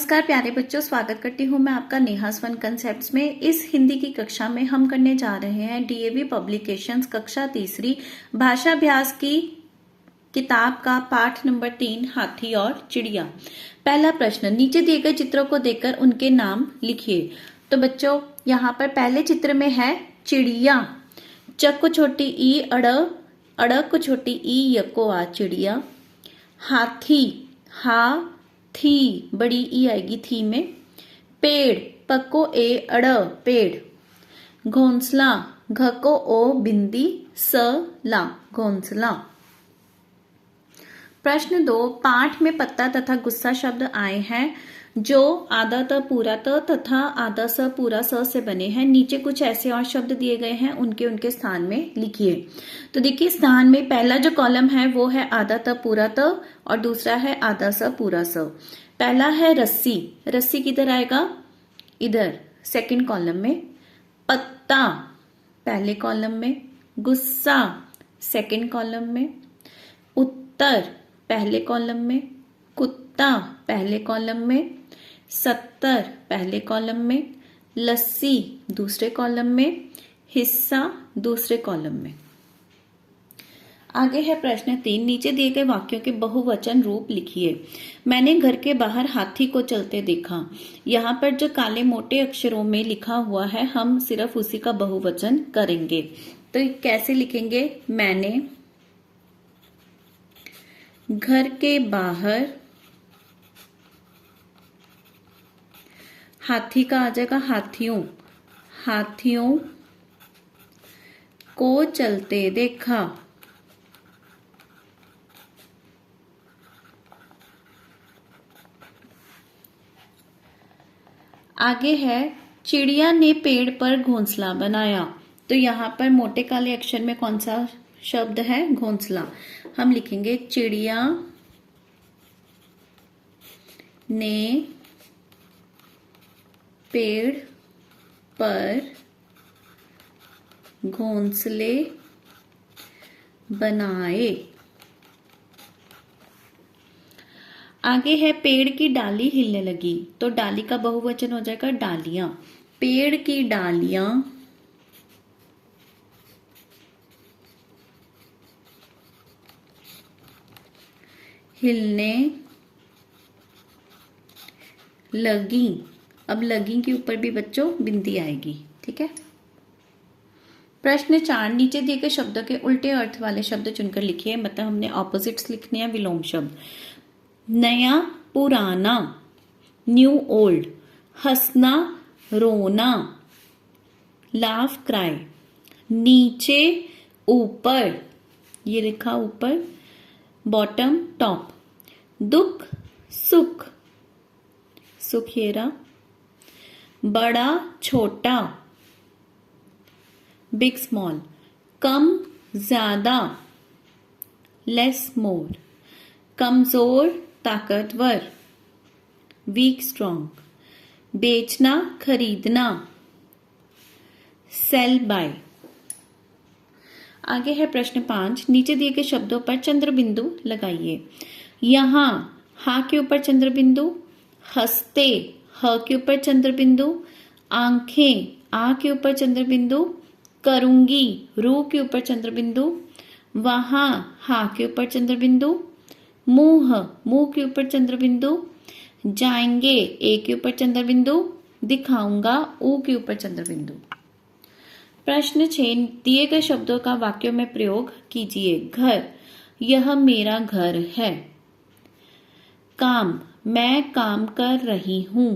नमस्कार प्यारे बच्चों, स्वागत करती हूँ मैं आपका नेहास फन कंसेप्ट्स में। इस हिंदी की कक्षा में हम करने जा रहे हैं डीएवी पब्लिकेशंस कक्षा तीसरी भाषाभ्यास की किताब का पाठ नंबर 3 हाथी और चिड़िया। पहला प्रश्न, नीचे दिए गए चित्रों को देखकर उनके नाम लिखिए। तो बच्चों यहाँ पर पहले चित्र में है चिड़िया, च को छोटी ई अड़ को छोटी ई यको आ चिड़िया। हाथी, हा थी बड़ी ई आएगी थी में। पेड़, पको ए अड़ पेड़। घोंसला, घ को ओ बिंदी स ला घोंसला। प्रश्न 2, पाठ में पत्ता तथा गुस्सा शब्द आए हैं जो आधा त पूरा त तथा आधा स पूरा स से बने हैं। नीचे कुछ ऐसे और शब्द दिए गए हैं, उनके उनके स्थान में लिखिए। तो देखिए स्थान में पहला जो कॉलम है वो है आधा त पूरा त और दूसरा है आधा स पूरा स। पहला है रस्सी, रस्सी किधर आएगा? इधर सेकंड कॉलम में। पत्ता पहले कॉलम में। गुस्सा सेकंड कॉलम में। उत्तर पहले कॉलम में। कुत्ता पहले कॉलम में। 70 पहले कॉलम में। लस्सी दूसरे कॉलम में। हिस्सा दूसरे कॉलम में। आगे है प्रश्न 3, नीचे दिए गए वाक्यों के बहुवचन रूप लिखिए। मैंने घर के बाहर हाथी को चलते देखा। यहाँ पर जो काले मोटे अक्षरों में लिखा हुआ है हम सिर्फ उसी का बहुवचन करेंगे। तो कैसे लिखेंगे? मैंने घर के बाहर, हाथी का आ जाएगा हाथियों, हाथियों को चलते देखा। आगे है चिड़िया ने पेड़ पर घोंसला बनाया। तो यहाँ पर मोटे काले अक्षर में कौन सा शब्द है? घोंसला। हम लिखेंगे चिड़िया ने पेड़ पर घोंसले बनाए। आगे है पेड़ की डाली हिलने लगी। तो डाली का बहुवचन हो जाएगा डालियां। पेड़ की डालियां हिलने लगी। अब लगी के ऊपर भी बच्चों बिंदी आएगी, ठीक है। प्रश्न 4, नीचे दिए गए शब्दों के उल्टे अर्थ वाले शब्द चुनकर लिखिए। मतलब हमने ऑपोजिट्स लिखने हैं, विलोम शब्द। नया पुराना, न्यू ओल्ड। हंसना रोना, लाफ क्राई। नीचे ऊपर, ये लिखा ऊपर, बॉटम टॉप। दुख सुख, सुखेरा। बड़ा छोटा, बिग स्मॉल। कम ज्यादा, लेस मोर। कमजोर ताकतवर, वीक स्ट्रॉन्ग। बेचना खरीदना, सेल बाय। आगे है प्रश्न 5, नीचे दिए गए शब्दों पर चंद्र बिंदु लगाइए। यहां हा के ऊपर चंद्र बिंदु। हंसते ह के ऊपर चंद्र बिंदु। आंखें आ के ऊपर चंद्र बिंदु। करूंगी रू के ऊपर चंद्र बिंदु। वहां हा के ऊपर चंद्र बिंदु। मुंह मुंह के ऊपर चंद्र बिंदु। जाएंगे ए के ऊपर चंद्र बिंदु। दिखाऊंगा ऊ के ऊपर चंद्र बिंदु। प्रश्न 6, दिए गए शब्दों का वाक्यों में प्रयोग कीजिए। घर, यह मेरा घर है। काम, मैं काम कर रही हूं।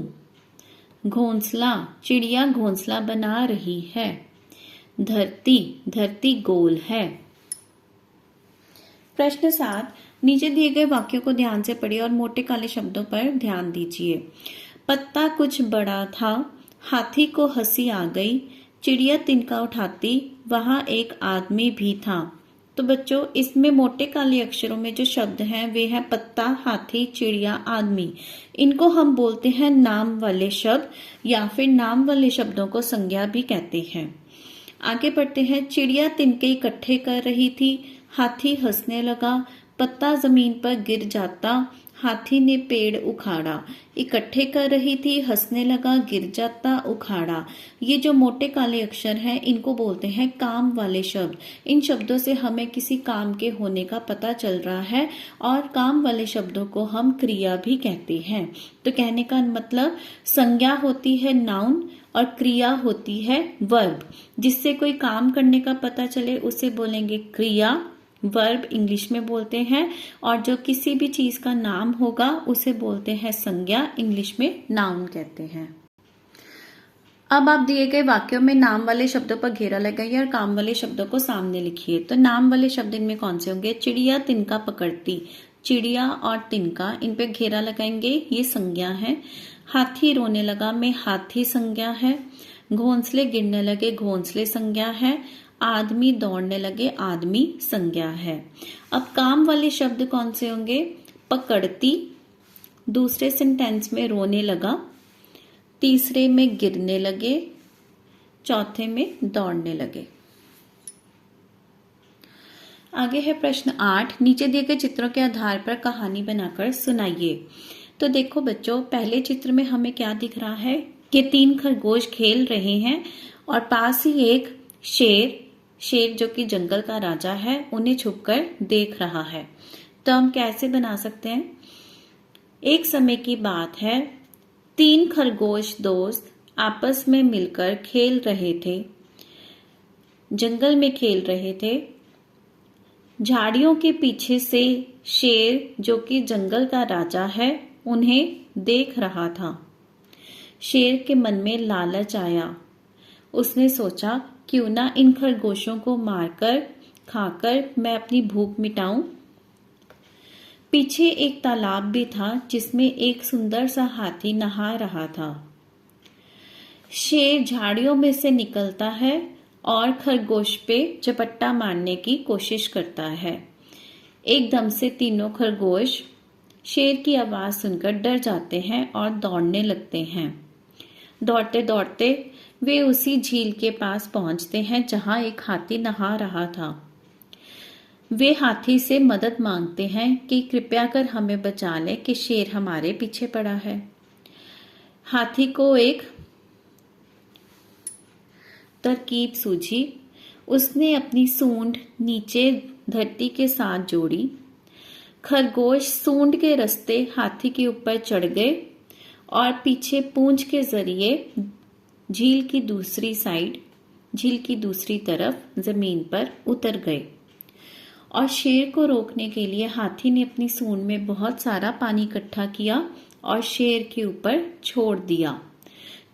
घोंसला, चिड़िया घोंसला बना रही है। धरती, धरती गोल है। प्रश्न 7, नीचे दिए गए वाक्यों को ध्यान से पढ़िए और मोटे काले शब्दों पर ध्यान दीजिए। पत्ता कुछ बड़ा था, हाथी को हंसी आ गई, चिड़िया तिनका उठाती, वहां एक आदमी भी था। तो बच्चों इसमें मोटे काले अक्षरों में जो शब्द हैं वे हैं पत्ता, हाथी, चिड़िया, आदमी। इनको हम बोलते हैं नाम वाले शब्द या फिर नाम वाले शब्दों को संज्ञा भी कहते हैं। आगे बढ़ते हैं। चिड़िया तिनके इकट्ठे कर रही थी, हाथी हंसने लगा, पत्ता जमीन पर गिर जाता, हाथी ने पेड़ उखाड़ा, इकट्ठे कर रही थी, हंसने लगा, गिर जाता, उखाड़ा। ये जो मोटे काले अक्षर हैं इनको बोलते हैं काम वाले शब्द। इन शब्दों से हमें किसी काम के होने का पता चल रहा है और काम वाले शब्दों को हम क्रिया भी कहते हैं। तो कहने का मतलब संज्ञा होती है नाउन और क्रिया होती है वर्ब। जिससे कोई काम करने का पता चले उसे बोलेंगे क्रिया, वर्ब इंग्लिश में बोलते हैं। और जो किसी भी चीज का नाम होगा उसे बोलते हैं संज्ञा, इंग्लिश में नाउन कहते हैं। अब आप दिए गए वाक्यों में नाम वाले शब्दों पर घेरा लगाइए और काम वाले शब्दों को सामने लिखिए। तो नाम वाले शब्द इनमें कौन से होंगे? चिड़िया तिनका पकड़ती, चिड़िया और तिनका इन पे घेरा लगाएंगे, ये संज्ञा है। हाथी रोने लगा में हाथी संज्ञा है। घोंसले गिरने लगे, घोंसले संज्ञा है। आदमी दौड़ने लगे, आदमी संज्ञा है। अब काम वाले शब्द कौन से होंगे? पकड़ती, दूसरे सेंटेंस में रोने लगा, तीसरे में गिरने लगे, चौथे में दौड़ने लगे। आगे है प्रश्न 8। नीचे दिए गए चित्रों के आधार पर कहानी बनाकर सुनाइए। तो देखो बच्चों, पहले चित्र में हमें क्या दिख रहा है कि 3 खरगोश खेल रहे हैं और पास ही एक शेर जो कि जंगल का राजा है उन्हें छुपकर देख रहा है। तो हम कैसे बना सकते हैं? एक समय की बात है, 3 खरगोश दोस्त आपस में मिलकर खेल रहे थे, जंगल में खेल रहे थे। झाड़ियों के पीछे से शेर जो कि जंगल का राजा है उन्हें देख रहा था। शेर के मन में लालच आया। उसने सोचा क्यों ना इन खरगोशों को मारकर खाकर मैं अपनी भूख मिटाऊं। पीछे एक तालाब भी था जिसमें एक सुंदर सा हाथी नहा रहा था। शेर झाड़ियों में से निकलता है और खरगोश पे झपट्टा मारने की कोशिश करता है। एकदम से तीनों खरगोश शेर की आवाज सुनकर डर जाते हैं और दौड़ने लगते हैं। दौड़ते दौड़ते वे उसी झील के पास पहुंचते हैं जहां एक हाथी नहा रहा था। वे हाथी से मदद मांगते हैं कि कृपया कर हमें बचा ले कि शेर हमारे पीछे पड़ा है। हाथी को एक तरकीब सूझी। उसने अपनी सूंड नीचे धरती के साथ जोड़ी। खरगोश सूंड के रास्ते हाथी के ऊपर चढ़ गए और पीछे पूंछ के जरिए झील की दूसरी तरफ जमीन पर उतर गए। और शेर को रोकने के लिए हाथी ने अपनी सूंड में बहुत सारा पानी इकट्ठा किया और शेर के ऊपर छोड़ दिया।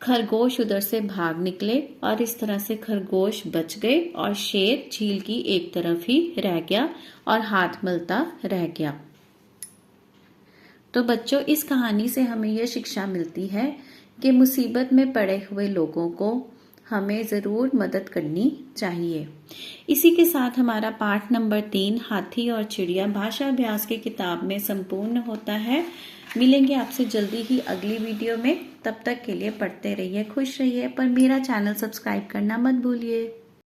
खरगोश उधर से भाग निकले और इस तरह से खरगोश बच गए और शेर झील की एक तरफ ही रह गया और हाथ मलता रह गया। तो बच्चों, इस कहानी से हमें यह शिक्षा मिलती है कि मुसीबत में पड़े हुए लोगों को हमें ज़रूर मदद करनी चाहिए। इसी के साथ हमारा पाठ नंबर 3 हाथी और चिड़िया भाषा अभ्यास की किताब में संपूर्ण होता है। मिलेंगे आपसे जल्दी ही अगली वीडियो में। तब तक के लिए पढ़ते रहिए, खुश रहिए, पर मेरा चैनल सब्सक्राइब करना मत भूलिए।